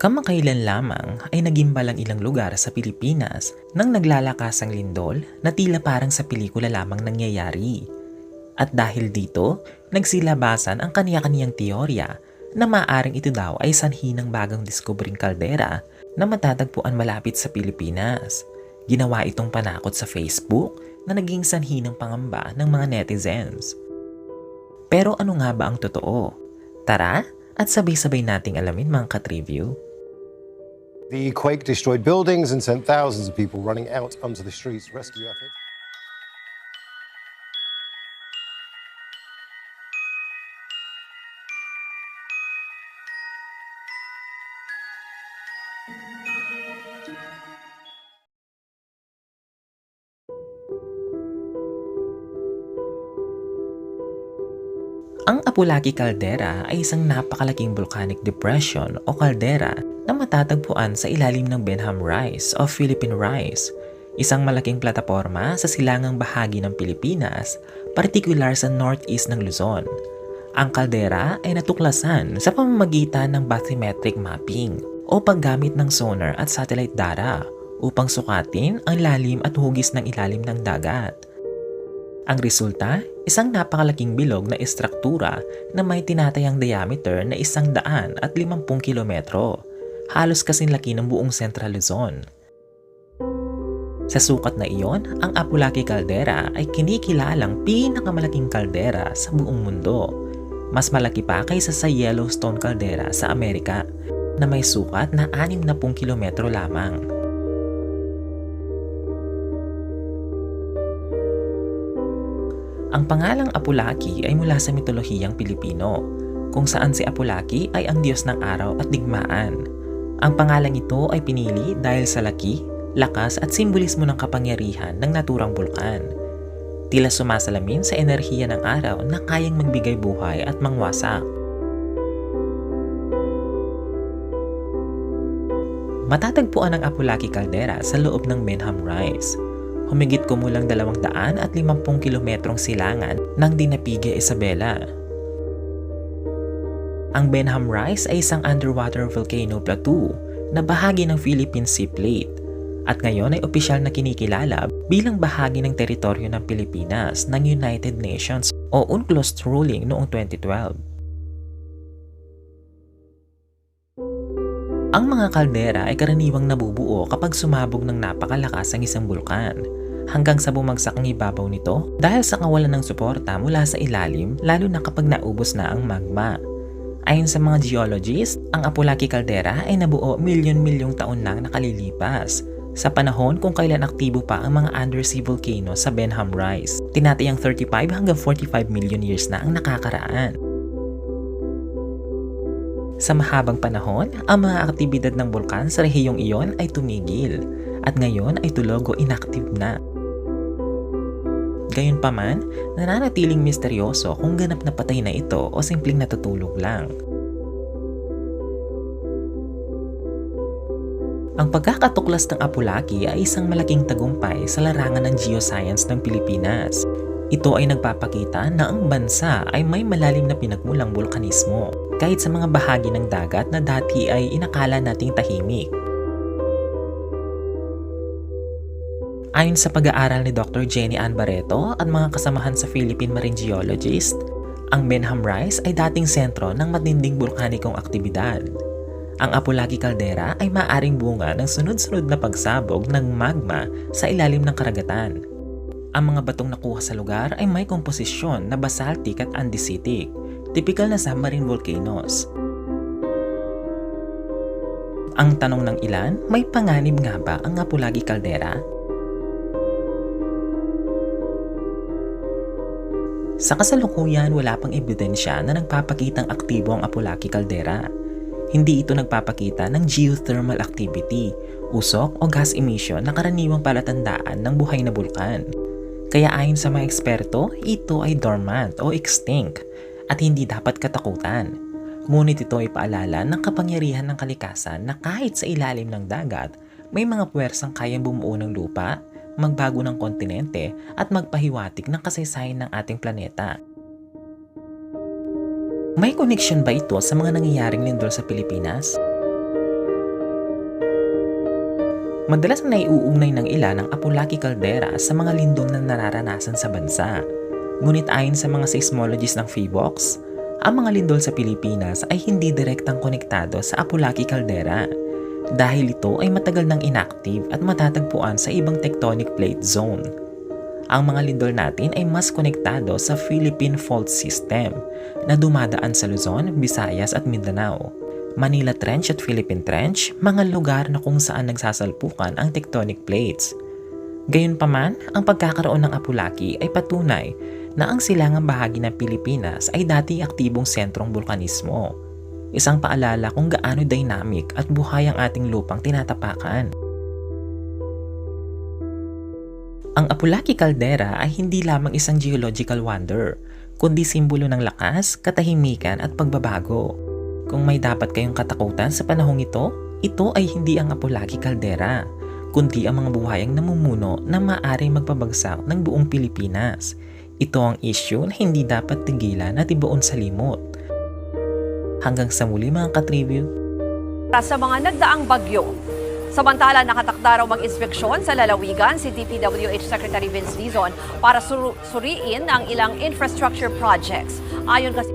Kamakailan lamang ay nagimbal ang ilang lugar sa Pilipinas nang naglalakas ang lindol na tila parang sa pelikula lamang nangyayari. At dahil dito, nagsilabasan ang kaniya-kaniyang teorya na maaaring ito daw ay sanhi ng bagong diskubring kaldera na matatagpuan malapit sa Pilipinas. Ginawa itong panakot sa Facebook na naging sanhi ng pangamba ng mga netizens. Pero ano nga ba ang totoo? Tara at sabay-sabay nating alamin mga ka-triview. The quake destroyed buildings and sent thousands of people running out onto the streets. Rescue efforts. Ang Apulaki Caldera ay isang napakalaking volcanic depression o kaldera na matatagpuan sa ilalim ng Benham Rise o Philippine Rise, isang malaking plataporma sa silangang bahagi ng Pilipinas, partikular sa northeast ng Luzon. Ang kaldera ay natuklasan sa pamamagitan ng bathymetric mapping o paggamit ng sonar at satellite data upang sukatin ang lalim at hugis ng ilalim ng dagat. Ang resulta, isang napakalaking bilog na estruktura na may tinatayang diameter na 150 kilometro, halos kasing laki ng buong Central Luzon. Sa sukat na iyon, ang Apulaki Caldera ay kinikilalang pinakamalaking kaldera sa buong mundo. Mas malaki pa kaysa sa Yellowstone Caldera sa Amerika na may sukat na 60 kilometro lamang. Ang pangalang Apulaki ay mula sa mitolohiyang Pilipino, kung saan si Apulaki ay ang diyos ng araw at digmaan. Ang pangalang ito ay pinili dahil sa laki, lakas at simbolismo ng kapangyarihan ng naturang bulkan. Tila sumasalamin sa enerhiya ng araw na kayang magbigay buhay at mangwasak. Matatagpuan ang Apulaki Caldera sa loob ng Benham Rise. Humigit kumulang 250 kilometrong silangan ng Dinapigue Isabela. Ang Benham Rise ay isang underwater volcano plateau na bahagi ng Philippine Sea Plate at ngayon ay opisyal na kinikilala bilang bahagi ng teritoryo ng Pilipinas ng United Nations o UNCLOS ruling noong 2012. Ang mga kaldera ay karaniwang nabubuo kapag sumabog ng napakalakas ang isang bulkan, hanggang sa bumagsak ang ibabaw nito dahil sa kawalan ng suporta mula sa ilalim, lalo na kapag naubos na ang magma. Ayon sa mga geologists, ang Apulaki Caldera ay nabuo milyon-milyong taon nang nakalilipas, sa panahon kung kailan aktibo pa ang mga undersea volcano sa Benham Rise. Tinatayang 35 hanggang 45 million years na ang nakakaraan. Sa mahabang panahon, ang mga aktibidad ng bulkan sa rehiyong iyon ay tumigil at ngayon ay tulog o inactive na. Gayunpaman, nananatiling misteryoso kung ganap na patay na ito o simpleng natutulog lang. Ang pagkakatuklas ng Apulaki ay isang malaking tagumpay sa larangan ng geoscience ng Pilipinas. Ito ay nagpapakita na ang bansa ay may malalim na pinagmulang bulkanismo, kahit sa mga bahagi ng dagat na dati ay inakala nating tahimik. Ayon sa pag-aaral ni Dr. Jenny Ann Barreto at mga kasamahan sa Philippine Marine Geologist, ang Benham Rise ay dating sentro ng matinding bulkanikong aktibidad. Ang Apulaki Caldera ay maaaring bunga ng sunod-sunod na pagsabog ng magma sa ilalim ng karagatan. Ang mga batong nakuha sa lugar ay may komposisyon na basaltic at andesitic, typical na submarine volcanoes. Ang tanong ng ilan, may panganib nga ba ang Apulaki Caldera? Sa kasalukuyan, wala pang ebidensya na nagpapakitang aktibo ang Apulaki Caldera. Hindi ito nagpapakita ng geothermal activity, usok o gas emission na karaniwang palatandaan ng buhay na bulkan. Kaya ayon sa mga eksperto, ito ay dormant o extinct at hindi dapat katakutan. Ngunit ito ay paalala ng kapangyarihan ng kalikasan na kahit sa ilalim ng dagat, may mga puwersang kayang bumuo ng lupa, magbago ng kontinente at magpahiwatig ng kasaysayan ng ating planeta. May connection ba ito sa mga nangyayaring lindol sa Pilipinas? Madalas na naiuugnay ng ilan ang Apulaki Caldera sa mga lindol na nararanasan sa bansa. Ngunit ayon sa mga seismologists ng PHIVOLCS, ang mga lindol sa Pilipinas ay hindi direktang konektado sa Apulaki Caldera dahil ito ay matagal nang inactive at matatagpuan sa ibang tectonic plate zone. Ang mga lindol natin ay mas konektado sa Philippine Fault System na dumadaan sa Luzon, Visayas at Mindanao, Manila Trench at Philippine Trench, mga lugar na kung saan nagsasalpukan ang tectonic plates. Gayunpaman, ang pagkakaroon ng Apulaki ay patunay na ang silangang bahagi ng Pilipinas ay dati aktibong sentrong bulkanismo. Isang paalala kung gaano dynamic at buhay ang ating lupang tinatapakan. Ang Apulaki Caldera ay hindi lamang isang geological wonder, kundi simbolo ng lakas, katahimikan at pagbabago. Kung may dapat kayong katakutan sa panahong ito ay hindi ang Apulaki Caldera, kundi ang mga buhayang namumuno na maaaring magpabagsak ng buong Pilipinas. Ito ang issue na hindi dapat tigilan at ibaon sa limot. Hanggang sa muli mga katribute. Sa mga nagdaang bagyo, samantala nakatakda raw mag-inspeksyon sa lalawigan si DPWH Secretary Vince Dizon para suriin ang ilang infrastructure projects. Ayon kasi